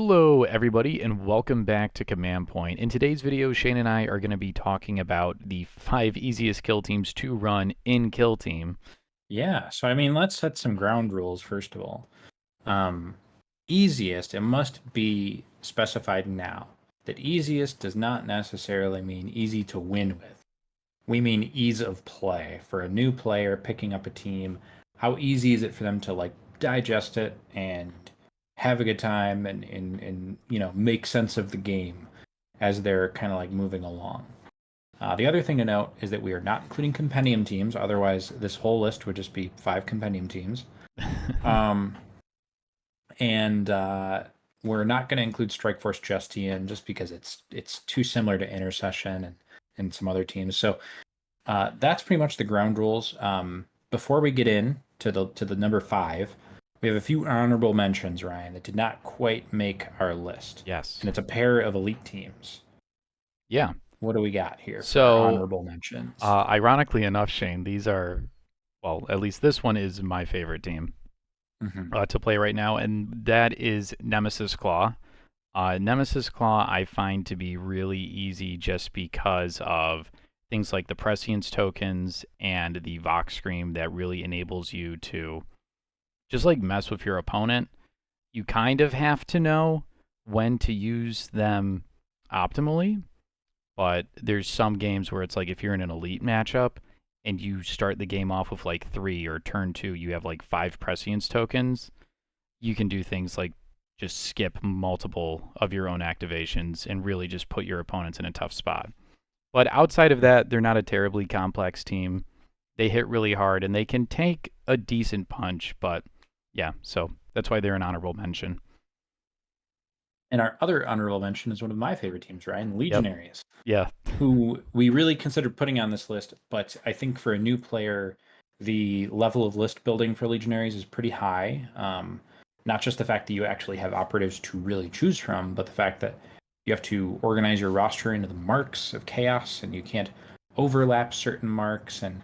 Hello everybody and welcome back to Command Point. In today's video, Shane and I are going to be talking about the 5 easiest kill teams to run in Kill Team. Yeah, so I mean, let's set some ground rules first of all. Easiest, it must be specified now that easiest does not necessarily mean easy to win with. We mean ease of play. For a new player picking up a team, how easy is it for them to like digest it and have a good time and make sense of the game as they're kind of like moving along. The other thing to note is that we are not including compendium teams. Otherwise, this whole list would just be 5 compendium teams. Um, and we're not going to include Strike Force Justian just because it's too similar to Intercession and some other teams. So that's pretty much the ground rules. Before we get in to the number 5, we have a few honorable mentions, Ryan, that did not quite make our list. Yes. And it's a pair of elite teams. Yeah. What do we got here for So, honorable mentions? Ironically enough, Shane, these are, well, at least this one is my favorite team to play right now, and that is Nemesis Claw. Nemesis Claw I find to be really easy just because of things like the Prescience tokens and the Vox Scream that really enables you to just like mess with your opponent. You kind of have to know when to use them optimally, but there's some games where it's like if you're in an elite matchup and you start the game off with like 3 or turn 2, you have like 5 Prescience tokens, you can do things like just skip multiple of your own activations and really just put your opponents in a tough spot. But outside of that, they're not a terribly complex team. They hit really hard and they can take a decent punch, but yeah, so that's why they're an honorable mention. And our other honorable mention is one of my favorite teams, Ryan, Legionaries. Yep. Yeah. Who we really considered putting on this list, but I think for a new player, the level of list building for Legionaries is pretty high. Not just the fact that you actually have operatives to really choose from, but the fact that you have to organize your roster into the marks of chaos, and you can't overlap certain marks, and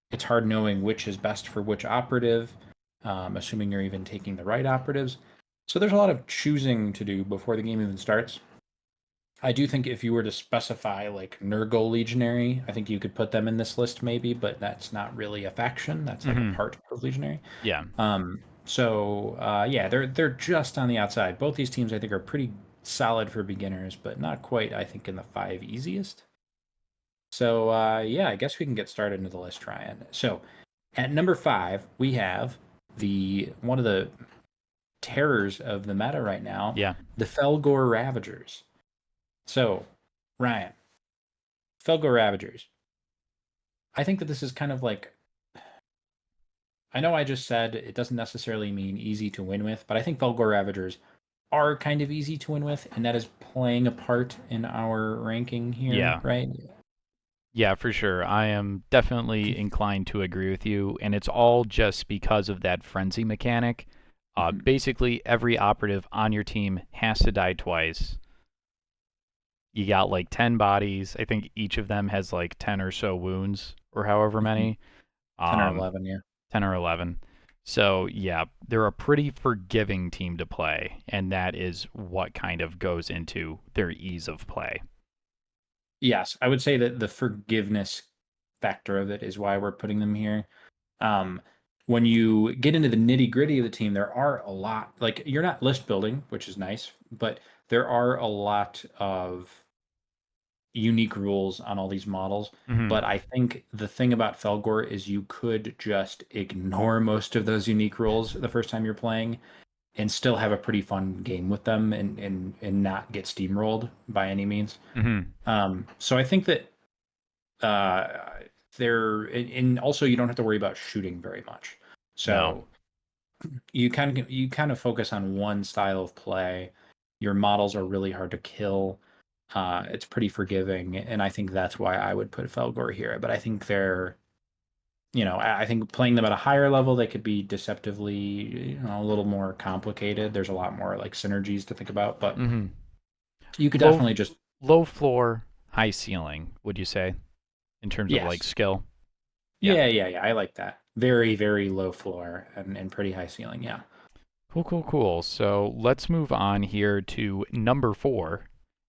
it's hard knowing which is best for which operative, assuming you're even taking the right operatives. So there's a lot of choosing to do before the game even starts. I do think if you were to specify like Nurgle Legionary, I think you could put them in this list maybe, but that's not really a faction. That's like a part of Legionary. Yeah. Yeah, they're just on the outside. Both these teams I think are pretty solid for beginners, but not quite, I think, in the 5 easiest. So yeah, I guess we can get started into the list, Ryan. So at number 5, we have one of the terrors of the meta right now. Yeah. The Felgor Ravagers. So, Ryan, Felgor Ravagers. I think that this is kind of like, I know I just said it doesn't necessarily mean easy to win with, but I think Felgor Ravagers are kind of easy to win with, and that is playing a part in our ranking here, Yeah. right? Yeah, for sure. I am definitely inclined to agree with you, and it's all just because of that frenzy mechanic. Basically, every operative on your team has to die twice. You got like 10 bodies. I think each of them has like 10 or so wounds, or however many. 10 or 11, yeah. 10 or 11. So, yeah, they're a pretty forgiving team to play, and that is what kind of goes into their ease of play. Yes, I would say that the forgiveness factor of it is why we're putting them here. When you get into the nitty gritty of the team, there are a lot, like you're not list building, which is nice, but there are a lot of unique rules on all these models. But I think the thing about Felgor is you could just ignore most of those unique rules the first time you're playing and still have a pretty fun game with them and not get steamrolled by any means. So I think that and also you don't have to worry about shooting very much. So you kind of focus on one style of play. Your models are really hard to kill. It's pretty forgiving, and I think that's why I would put Felgor here. But I think I think playing them at a higher level, they could be deceptively, a little more complicated. There's a lot more like synergies to think about, but you could definitely just low floor, high ceiling. Would you say, in terms of like skill? Yeah. I like that. Very, very low floor and pretty high ceiling. Yeah. Cool, cool, cool. So let's move on here to number 4,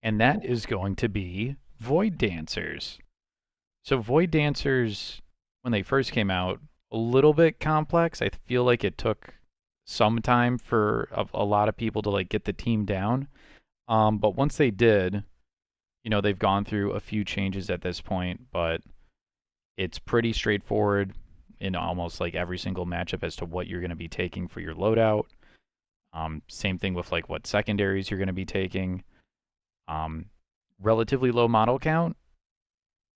and that is going to be Void Dancers. So Void Dancers, when they first came out, a little bit complex. I feel like it took some time for a lot of people to like get the team down. But once they did, they've gone through a few changes at this point, but it's pretty straightforward in almost like every single matchup as to what you're going to be taking for your loadout. Same thing with like what secondaries you're going to be taking. Um, Relatively low model count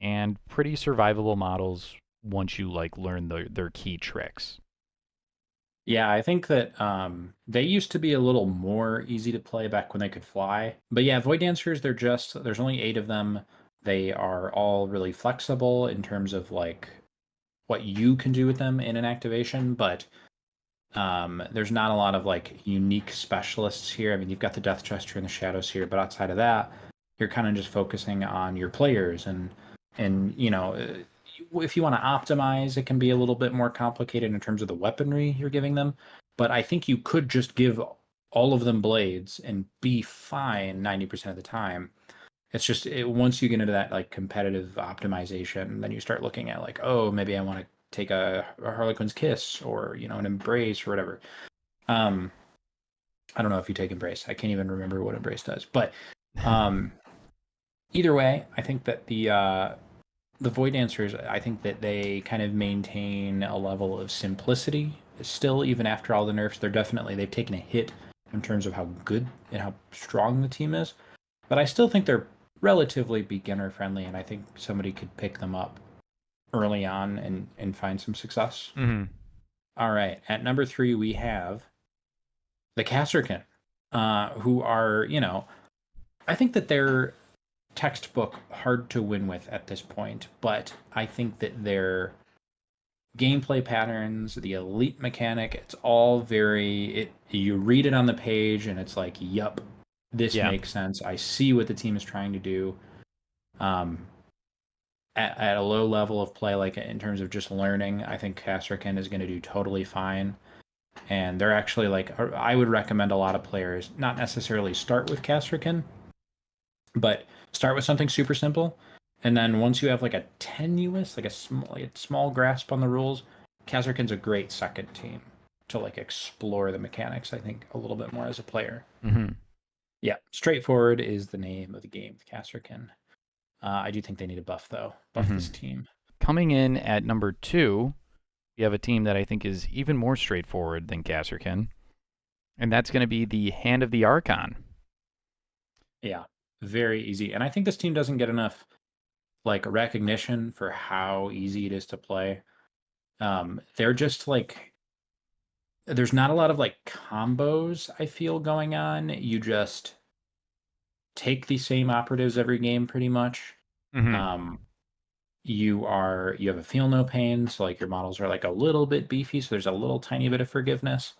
and pretty survivable models once you like learn their key tricks. Yeah, I think that they used to be a little more easy to play back when they could fly. But yeah, Void Dancers, there's only 8 of them. They are all really flexible in terms of like what you can do with them in an activation, but there's not a lot of like unique specialists here. I mean, you've got the Death Gesture and the Shadows here, but outside of that, you're kind of just focusing on your players and if you want to optimize, it can be a little bit more complicated in terms of the weaponry you're giving them. But I think you could just give all of them blades and be fine 90% of the time. It's just once you get into that like competitive optimization, then you start looking at like, oh, maybe I want to take a Harlequin's Kiss or an Embrace or whatever. Um, I don't know if you take Embrace. I can't even remember what Embrace does. But either way, I think that the Void Dancers, I think that they kind of maintain a level of simplicity still, even after all the nerfs. They've taken a hit in terms of how good and how strong the team is, but I still think they're relatively beginner friendly, and I think somebody could pick them up early on and find some success. Mm-hmm. All right, at number 3 we have the Kasrkin, who are I think that they're textbook hard to win with at this point, but I think that their gameplay patterns, the elite mechanic, it's all you read it on the page and it's like, yup, this Yeah. makes sense. I see what the team is trying to do. At a low level of play, like in terms of just learning, I think Kasrkin is going to do totally fine. And they're actually like, I would recommend a lot of players not necessarily start with Kasrkin, but start with something super simple, and then once you have like a tenuous, like a small grasp on the rules, Kasrkin's a great second team to like explore the mechanics, I think, a little bit more as a player. Mm-hmm. Yeah, straightforward is the name of the game with Kasrkin. I do think they need a buff though. Buff Mm-hmm. this team. Coming in at number 2, you have a team that I think is even more straightforward than Kasrkin, and that's going to be the Hand of the Archon. Yeah, very easy. And I think this team doesn't get enough like recognition for how easy it is to play. They're just like there's not a lot of like combos I feel going on. You just take the same operatives every game pretty much. Mm-hmm. Um, you have a feel no pain, so like your models are like a little bit beefy, so there's a little tiny bit of forgiveness,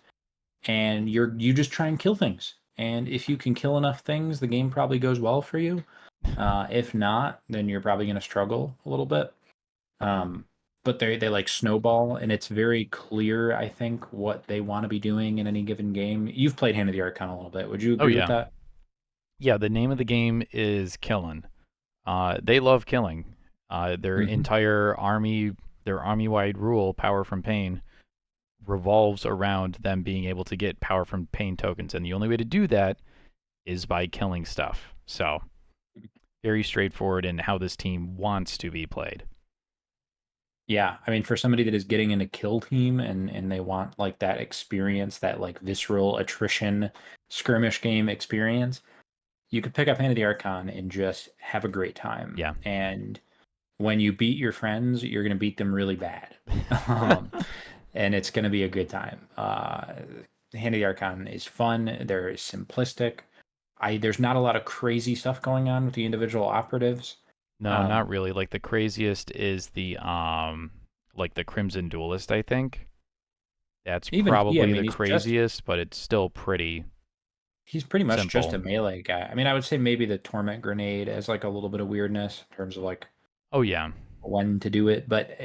and you just try and kill things. And if you can kill enough things, the game probably goes well for you. If not, then you're probably going to struggle a little bit. But they like snowball, and it's very clear, I think, what they want to be doing in any given game. You've played Hand of the Archon a little bit. Would you Oh agree with yeah. that? Yeah, the name of the game is Killin'. They love killing. Their Hmm. entire army, their army-wide rule, Power from Pain, revolves around them being able to get Power from Pain tokens, and the only way to do that is by killing stuff. So, very straightforward in how this team wants to be played. Yeah, I mean, for somebody that is getting in a kill team and they want like that experience, that like visceral attrition skirmish game experience, you could pick up Hand of the Archon and just have a great time. Yeah. And when you beat your friends, you're going to beat them really bad. um, and it's going to be a good time. Hand of the Archon is fun. They're simplistic. There's not a lot of crazy stuff going on with the individual operatives. No, not Um, really. Like the craziest is the like the Crimson Duelist, I think. That's yeah, I probably mean, the craziest, but it's still pretty he's pretty much just simple. a melee guy. I mean, I would say maybe the Torment Grenade has like a little bit of weirdness in terms of like Oh yeah. when to do it, but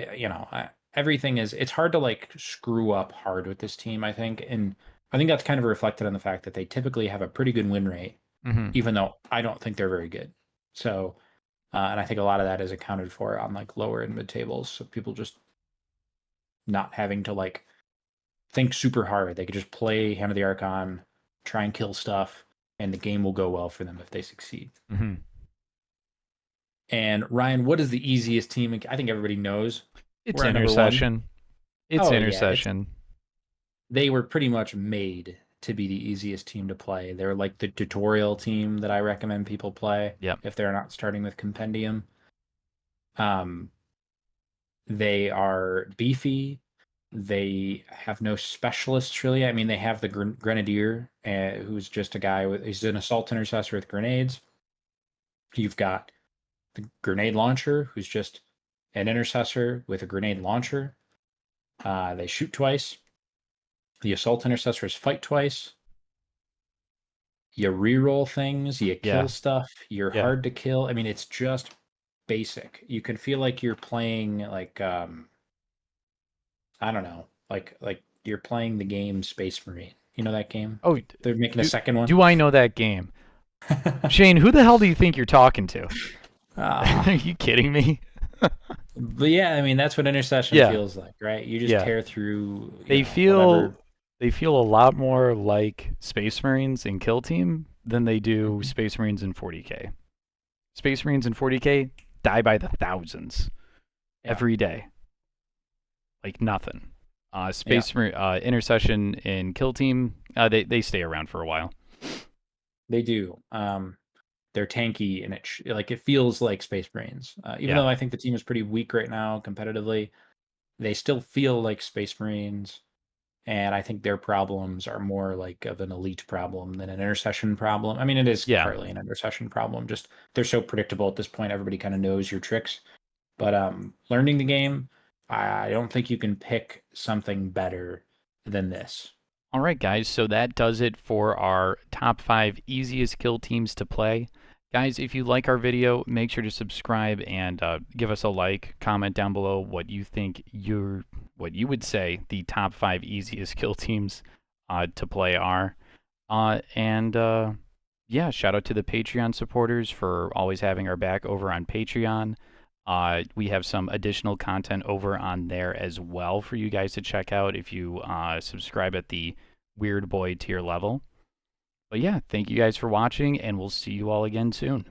everything is it's hard to like screw up hard with this team, I think, and I think that's kind of reflected on the fact that they typically have a pretty good win rate, Mm-hmm. even though I don't think they're very good. So, and I think a lot of that is accounted for on like lower and mid tables. So people just not having to like think super hard. They could just play Hand of the Archon, try and kill stuff, and the game will go well for them if they succeed. Mm-hmm. And Ryan, what is the easiest team? I think everybody knows. It's We're at number one. Intercession. It's Oh yeah, Intercession. they were pretty much made to be the easiest team to play. They're like the tutorial team that I recommend people play Yep. if they're not starting with Compendium. Um, they are beefy. They have no specialists really. I mean, they have the Grenadier, who's just a guy with he's an assault intercessor with grenades. You've got the grenade launcher, who's just an intercessor with a grenade launcher. They shoot twice. The assault intercessors fight twice. You reroll things, you kill Yeah. stuff, you're Yeah. hard to kill. I mean, it's just basic. You can feel like you're playing like I don't know, like you're playing the game Space Marine. You know that game? Oh, They're making a second one. do I know that game? Shane, who the hell do you think you're talking to? Are Ah, you kidding me? but yeah, I mean that's what Intercession Yeah. feels like, right? You just Yeah. tear through, They whatever. feel a lot more like Space Marines in Kill Team than they do Mhm. Space Marines in 40K. Space Marines in 40K die by the thousands Yeah, every day. Like nothing. yeah, Intercession in Kill Team, they stay around for a while. they do. They're tanky and it feels like Space Marines. Even Yeah. though I think the team is pretty weak right now competitively, they still feel like Space Marines. And I think their problems are more like of an elite problem than an intercession problem. I mean, it is Yeah. partly an intercession problem. Just they're so predictable at this point. Everybody kind of knows your tricks. But learning the game, I don't think you can pick something better than this. All right, guys. So that does it for our top 5 easiest kill teams to play. Guys, if you like our video, make sure to subscribe and give us a like. Comment down below what you think what you would say the top 5 easiest kill teams to play are. Yeah, shout out to the Patreon supporters for always having our back over on Patreon. We have some additional content over on there as well for you guys to check out if you subscribe at the Weird Boy tier level. But yeah, thank you guys for watching, and we'll see you all again soon.